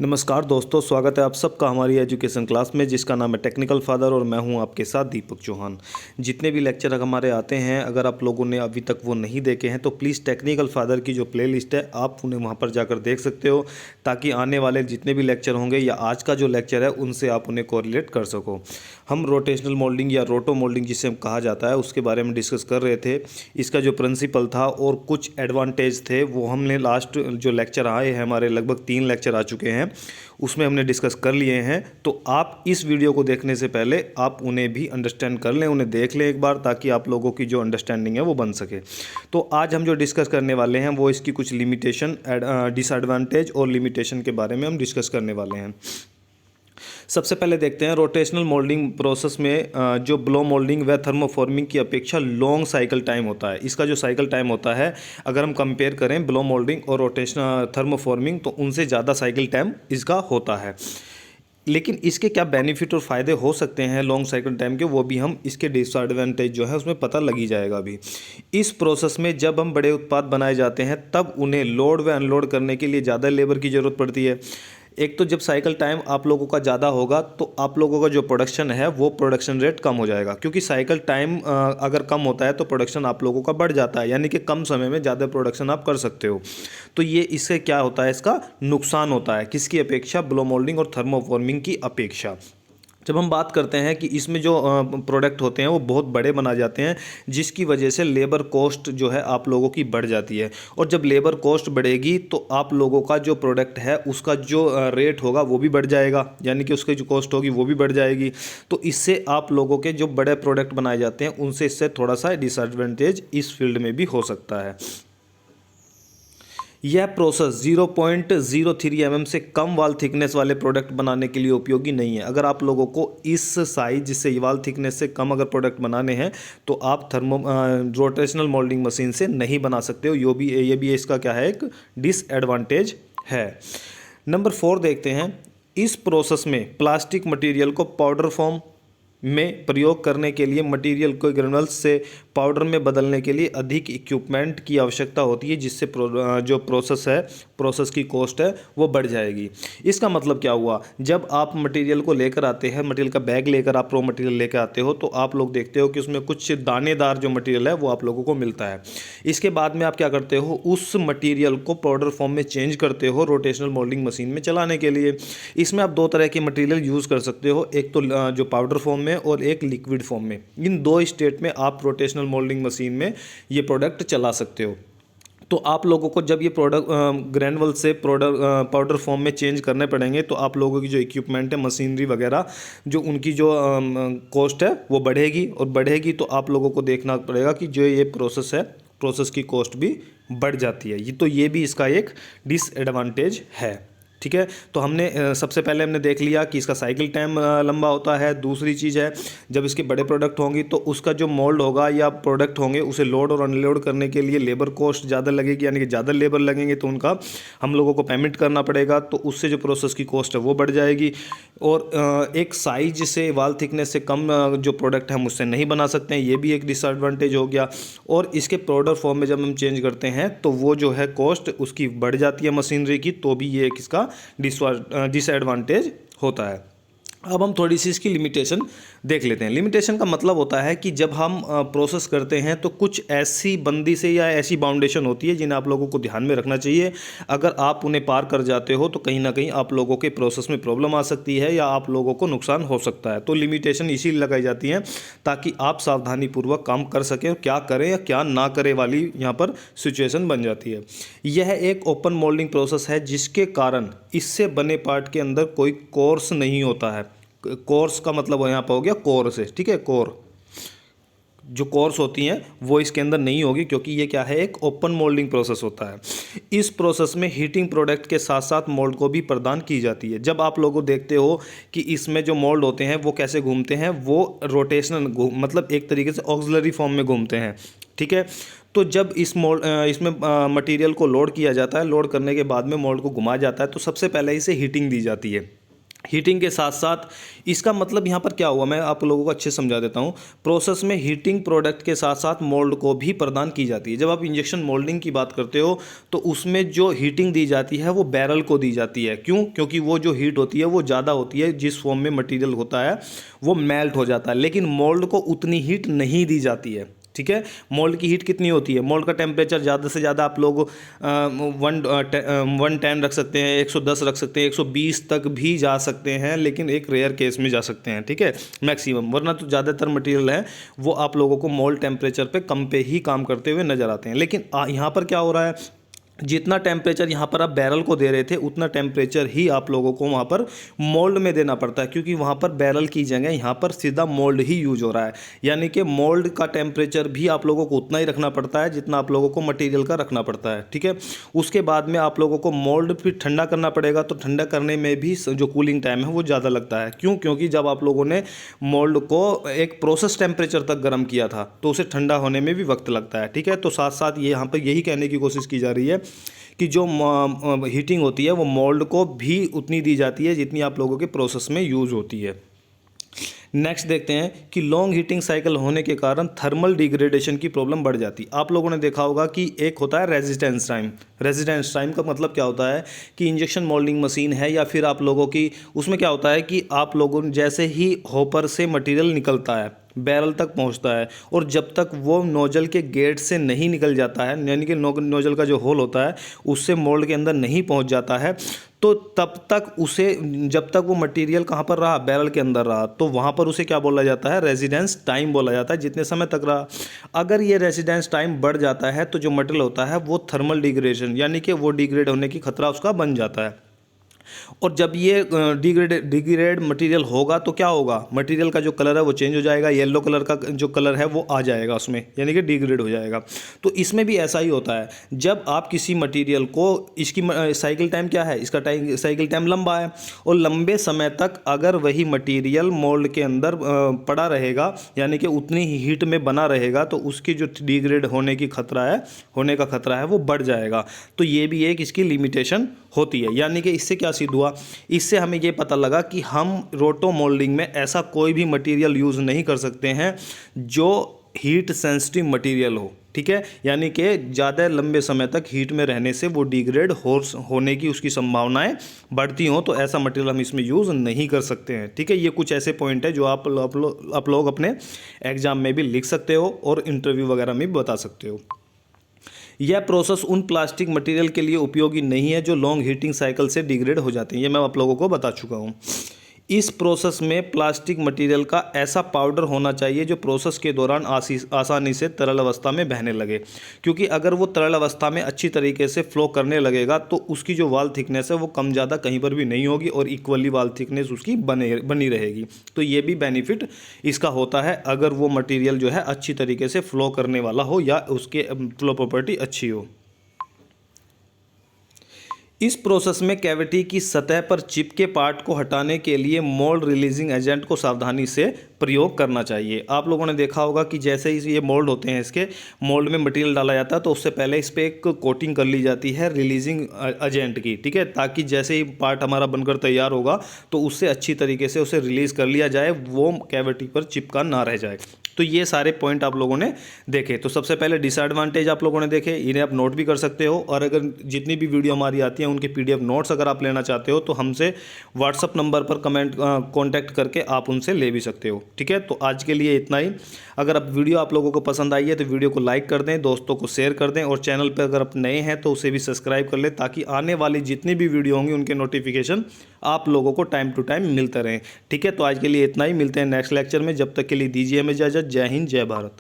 नमस्कार दोस्तों, स्वागत है आप सबका हमारी एजुकेशन क्लास में जिसका नाम है टेक्निकल फादर और मैं हूं आपके साथ दीपक चौहान। जितने भी लेक्चर हमारे आते हैं, अगर आप लोगों ने अभी तक वो नहीं देखे हैं तो प्लीज़ टेक्निकल फादर की जो प्लेलिस्ट है आप उन्हें वहां पर जाकर देख सकते हो, ताकि आने वाले जितने भी लेक्चर होंगे या आज का जो लेक्चर है उनसे आप उन्हें कोरिलेट कर सको। हम रोटेशनल मोल्डिंग या रोटो मोल्डिंग जिसे कहा जाता है उसके बारे में डिस्कस कर रहे थे। इसका जो प्रिंसिपल था और कुछ एडवांटेज थे वो हमने लास्ट जो लेक्चर आए हैं, हमारे लगभग 3 लेक्चर आ चुके हैं, उसमें हमने डिस्कस कर लिए हैं। तो आप इस वीडियो को देखने से पहले आप उन्हें भी अंडरस्टैंड कर लें, उन्हें देख लें एक बार, ताकि आप लोगों की जो अंडरस्टैंडिंग है वो बन सके। तो आज हम जो डिस्कस करने वाले हैं वो इसकी कुछ लिमिटेशन, डिसएडवांटेज और लिमिटेशन के बारे में हम डिस्कस करने वाले हैं। सबसे पहले देखते हैं रोटेशनल मोल्डिंग प्रोसेस में जो ब्लो मोल्डिंग व थर्मोफॉर्मिंग की अपेक्षा लॉन्ग साइकिल टाइम होता है। इसका जो साइकिल टाइम होता है, अगर हम कंपेयर करें ब्लो मोल्डिंग और रोटेशनल थर्मोफॉर्मिंग, तो उनसे ज़्यादा साइकिल टाइम इसका होता है। लेकिन इसके क्या बेनिफिट और फ़ायदे हो सकते हैं लॉन्ग साइकिल टाइम के, वो भी हम इसके डिसएडवांटेज जो है उसमें पता लगी जाएगा अभी। इस प्रोसेस में जब हम बड़े उत्पाद बनाए जाते हैं तब उन्हें लोड व अनलोड करने के लिए ज़्यादा लेबर की ज़रूरत पड़ती है। एक तो जब साइकिल टाइम आप लोगों का ज़्यादा होगा तो आप लोगों का जो प्रोडक्शन है वो प्रोडक्शन रेट कम हो जाएगा, क्योंकि साइकिल टाइम अगर कम होता है तो प्रोडक्शन आप लोगों का बढ़ जाता है, यानी कि कम समय में ज़्यादा प्रोडक्शन आप कर सकते हो। तो ये इससे क्या होता है, इसका नुकसान होता है किसकी अपेक्षा, ब्लो मोल्डिंग और थर्मोफॉर्मिंग की अपेक्षा। जब हम बात करते हैं कि इसमें जो प्रोडक्ट होते हैं वो बहुत बड़े बना जाते हैं, जिसकी वजह से लेबर कॉस्ट जो है आप लोगों की बढ़ जाती है। और जब लेबर कॉस्ट बढ़ेगी तो आप लोगों का जो प्रोडक्ट है उसका जो रेट होगा वो भी बढ़ जाएगा, यानी कि उसकी जो कॉस्ट होगी वो भी बढ़ जाएगी। तो इससे आप लोगों के जो बड़े प्रोडक्ट बनाए जाते हैं उनसे इससे थोड़ा सा डिसएडवांटेज इस फील्ड में भी हो सकता है। यह प्रोसेस 0.03 mm से कम वाल थिकनेस वाले प्रोडक्ट बनाने के लिए उपयोगी नहीं है। अगर आप लोगों को इस साइज जिससे वाल थिकनेस से कम अगर प्रोडक्ट बनाने हैं तो आप रोटेशनल मोल्डिंग मशीन से नहीं बना सकते हो। ये भी इसका क्या है, एक डिसएडवांटेज है। नंबर 4 देखते हैं। इस प्रोसेस में प्लास्टिक मटेरियल को पाउडर फॉर्म में प्रयोग करने के लिए मटेरियल को ग्रेनुल्स से पाउडर में बदलने के लिए अधिक इक्विपमेंट की आवश्यकता होती है, जिससे जो प्रोसेस की कॉस्ट है वो बढ़ जाएगी। इसका मतलब क्या हुआ, जब आप मटेरियल को लेकर आते हैं, मटेरियल का बैग लेकर आप रॉ मटेरियल लेकर आते हो तो आप लोग देखते हो कि उसमें कुछ दानेदार जो मटेरियल है वो आप लोगों को मिलता है। इसके बाद में आप क्या करते हो, उस मटेरियल को पाउडर फॉर्म में चेंज करते हो रोटेशनल मोल्डिंग मशीन में चलाने के लिए। इसमें आप 2 तरह के मटेरियल यूज़ कर सकते हो, एक तो जो पाउडर फॉर्म में और एक लिक्विड फॉर्म में। इन 2 स्टेट में आप रोटेशनल मोल्डिंग मशीन में ये प्रोडक्ट चला सकते हो। तो आप लोगों को जब ये प्रोडक्ट ग्रैनुअल से पाउडर फॉर्म में चेंज करने पड़ेंगे तो आप लोगों की जो इक्विपमेंट है, मशीनरी वगैरह, जो उनकी जो कॉस्ट है वो बढ़ेगी, और बढ़ेगी तो आप लोगों को देखना पड़ेगा कि जो ये प्रोसेस है, प्रोसेस की कॉस्ट भी बढ़ जाती है। ये भी इसका एक डिसएडवांटेज है। ठीक है, तो हमने सबसे पहले हमने देख लिया कि इसका साइकिल टाइम लंबा होता है। दूसरी चीज़ है, जब इसके बड़े प्रोडक्ट होंगी तो उसका जो मोल्ड होगा या प्रोडक्ट होंगे उसे लोड और अनलोड करने के लिए लेबर कॉस्ट ज़्यादा लगेगी, यानी कि ज़्यादा लेबर लगेंगे तो उनका हम लोगों को पेमेंट करना पड़ेगा, तो उससे जो प्रोसेस की कॉस्ट है वो बढ़ जाएगी। और एक साइज से, वाल थिकनेस से कम जो प्रोडक्ट है हम उससे नहीं बना सकते हैं, ये भी एक डिसएडवांटेज हो गया। और इसके पाउडर फॉर्म में जब हम चेंज करते हैं तो वो जो है कॉस्ट उसकी बढ़ जाती है मशीनरी की, तो भी ये एक इसका डिसएडवांटेज होता है। अब हम थोड़ी सी इसकी लिमिटेशन देख लेते हैं। लिमिटेशन का मतलब होता है कि जब हम प्रोसेस करते हैं तो कुछ ऐसी बंदी से या ऐसी बाउंडेशन होती है जिन्हें आप लोगों को ध्यान में रखना चाहिए। अगर आप उन्हें पार कर जाते हो तो कहीं ना कहीं आप लोगों के प्रोसेस में प्रॉब्लम आ सकती है या आप लोगों को नुकसान हो सकता है। तो लिमिटेशन इसीलिए लगाई जाती है ताकि आप सावधानीपूर्वक काम कर सकें, और क्या करें या क्या ना करें वाली यहाँ पर सिचुएशन बन जाती है। यह एक ओपन मोल्डिंग प्रोसेस है जिसके कारण इससे बने पार्ट के अंदर कोई कोर्स नहीं होता है। कोर्स का मतलब यहाँ पर हो गया कोर से, ठीक है, कोर जो कोर्स होती हैं वो इसके अंदर नहीं होगी, क्योंकि ये क्या है, एक ओपन मोल्डिंग प्रोसेस होता है। इस प्रोसेस में हीटिंग प्रोडक्ट के साथ साथ मोल्ड को भी प्रदान की जाती है। जब आप लोगों देखते हो कि इसमें जो मोल्ड होते हैं वो कैसे घूमते हैं, वो रोटेशनल मतलब एक तरीके से ऑक्सिलरी फॉर्म में घूमते हैं। ठीक है, तो जब इसमें मटेरियल को लोड किया जाता है, लोड करने के बाद में मोल्ड को घुमाया जाता है तो सबसे पहले इसे हीटिंग दी जाती है। हीटिंग के साथ साथ इसका मतलब यहाँ पर क्या हुआ, मैं आप लोगों को अच्छे से समझा देता हूँ। प्रोसेस में हीटिंग प्रोडक्ट के साथ साथ मोल्ड को भी प्रदान की जाती है। जब आप इंजेक्शन मोल्डिंग की बात करते हो तो उसमें जो हीटिंग दी जाती है वो बैरल को दी जाती है। क्यों? क्योंकि वो जो हीट होती है वो ज़्यादा होती है, जिस फॉर्म में मटीरियल होता है वो मेल्ट हो जाता है, लेकिन मोल्ड को उतनी हीट नहीं दी जाती है। ठीक है, मोल्ड की हीट कितनी होती है? मोल्ड का टेम्परेचर ज़्यादा से ज़्यादा आप लोग 110 रख सकते हैं, 110 रख सकते हैं, 120 तक भी जा सकते हैं, लेकिन एक रेयर केस में जा सकते हैं। ठीक है, मैक्सिमम, वरना तो ज़्यादातर मटेरियल है वो आप लोगों को मोल्ड टेम्परेचर पे कम पे ही काम करते हुए नज़र आते हैं। लेकिन यहाँ पर क्या हो रहा है, जितना टेम्परेचर यहाँ पर आप बैरल को दे रहे थे उतना टेम्परेचर ही आप लोगों को वहाँ पर मोल्ड में देना पड़ता है, क्योंकि वहाँ पर बैरल की जगह यहाँ पर सीधा मोल्ड ही यूज हो रहा है। यानी कि मोल्ड का टेम्परेचर भी आप लोगों को उतना ही रखना पड़ता है जितना आप लोगों को मटेरियल का रखना पड़ता है। ठीक है, उसके बाद में आप लोगों को मोल्ड फिर ठंडा करना पड़ेगा, तो ठंडा करने में भी जो कूलिंग टाइम है वो ज़्यादा लगता है। क्यों? क्योंकि जब आप लोगों ने मोल्ड को एक प्रोसेस टेम्परेचर तक गर्म किया था तो उसे ठंडा होने में भी वक्त लगता है। ठीक है, तो साथ साथ ये यहाँ पर यही कहने की कोशिश की जा रही है कि जो हीटिंग होती है वो मोल्ड को भी उतनी दी जाती है जितनी आप लोगों के प्रोसेस में यूज़ होती है। नेक्स्ट देखते हैं कि लॉन्ग हीटिंग साइकिल होने के कारण थर्मल डिग्रेडेशन की प्रॉब्लम बढ़ जाती है। आप लोगों ने देखा होगा कि एक होता है रेजिस्टेंस टाइम। रेजिस्टेंस टाइम का मतलब क्या होता है कि इंजेक्शन मोल्डिंग मशीन है या फिर आप लोगों की, उसमें क्या होता है कि आप लोगों जैसे ही हॉपर से मटेरियल निकलता है बैरल तक पहुंचता है, और जब तक वो नोजल के गेट से नहीं निकल जाता है, यानी कि नोजल का जो होल होता है उससे मोल्ड के अंदर नहीं पहुंच जाता है, तो तब तक उसे, जब तक वो मटेरियल कहाँ पर रहा, बैरल के अंदर रहा, तो वहाँ पर उसे क्या बोला जाता है? रेजिडेंस टाइम बोला जाता है, जितने समय तक रहा। अगर ये रेजिडेंस टाइम बढ़ जाता है तो जो मटेरियल होता है वो थर्मल डिग्रेडेशन, यानी कि वो डिग्रेड होने की खतरा उसका बन जाता है। और जब ये डिग्रेड मटेरियल होगा तो क्या होगा? मटेरियल का जो कलर है वो चेंज हो जाएगा, येलो कलर का जो कलर है वो आ जाएगा उसमें, यानी कि डिग्रेड हो जाएगा। तो इसमें भी ऐसा ही होता है, जब आप किसी मटेरियल को, इसकी साइकिल टाइम क्या है, इसका साइकिल टाइम लंबा है, और लंबे समय तक अगर वही मटेरियल मोल्ड के अंदर पड़ा रहेगा, यानी कि उतनी ही हीट में बना रहेगा, तो उसकी जो डिग्रेड होने का खतरा है वो बढ़ जाएगा। तो ये भी एक इसकी लिमिटेशन होती है। यानी कि इससे क्या सिद्ध हुआ, इससे हमें ये पता लगा कि हम रोटो मोल्डिंग में ऐसा कोई भी मटेरियल यूज़ नहीं कर सकते हैं जो हीट सेंसिटिव मटेरियल हो। ठीक है, यानी कि ज़्यादा लंबे समय तक हीट में रहने से वो डिग्रेड होने की उसकी संभावनाएं बढ़ती हों, तो ऐसा मटेरियल हम इसमें यूज़ नहीं कर सकते हैं। ठीक है, ये कुछ ऐसे पॉइंट है जो आप लोग अपने एग्जाम में भी लिख सकते हो और इंटरव्यू वगैरह में भी बता सकते हो। यह प्रोसेस उन प्लास्टिक मटेरियल के लिए उपयोगी नहीं है जो लॉन्ग हीटिंग साइकिल से डिग्रेड हो जाते हैं। ये मैं आप लोगों को बता चुका हूँ। इस प्रोसेस में प्लास्टिक मटेरियल का ऐसा पाउडर होना चाहिए जो प्रोसेस के दौरान आसानी से तरल अवस्था में बहने लगे, क्योंकि अगर वो तरल अवस्था में अच्छी तरीके से फ्लो करने लगेगा तो उसकी जो वाल थिकनेस है वो कम ज़्यादा कहीं पर भी नहीं होगी और इक्वली वाल थिकनेस उसकी बनी रहेगी। तो ये भी बेनिफिट इसका होता है अगर वो मटीरियल जो है अच्छी तरीके से फ्लो करने वाला हो या उसके फ्लो प्रॉपर्टी अच्छी हो। इस प्रोसेस में कैविटी की सतह पर चिपके पार्ट को हटाने के लिए मोल्ड रिलीजिंग एजेंट को सावधानी से प्रयोग करना चाहिए। आप लोगों ने देखा होगा कि जैसे ही ये मोल्ड होते हैं, इसके मोल्ड में मटेरियल डाला जाता है तो उससे पहले इस पर एक कोटिंग कर ली जाती है रिलीजिंग एजेंट की। ठीक है, ताकि जैसे ही पार्ट हमारा बनकर तैयार होगा तो उससे अच्छी तरीके से उसे रिलीज़ कर लिया जाए, वो कैविटी पर चिपका ना रह जाए। तो ये सारे पॉइंट आप लोगों ने देखे। तो सबसे पहले डिसएडवांटेज आप लोगों ने देखे, इन्हें आप नोट भी कर सकते हो, और अगर जितनी भी वीडियो हमारी आती है उनके PDF नोट्स अगर आप लेना चाहते हो तो हमसे व्हाट्सअप नंबर पर कांटेक्ट करके आप उनसे ले भी सकते हो। ठीक है, तो आज के लिए इतना ही। अगर अब वीडियो आप लोगों को पसंद आई है तो वीडियो को लाइक कर दें, दोस्तों को शेयर कर दें, और चैनल पर अगर आप नए हैं तो उसे भी सब्सक्राइब कर लें, ताकि आने वाली जितनी भी वीडियो होंगी उनके नोटिफिकेशन आप लोगों को टाइम टू टाइम मिलते रहें। ठीक है, तो आज के लिए इतना ही। मिलते हैं नेक्स्ट लेक्चर में, जब तक के लिए दीजिए हमें इजाज़त। जय हिंद, जय भारत।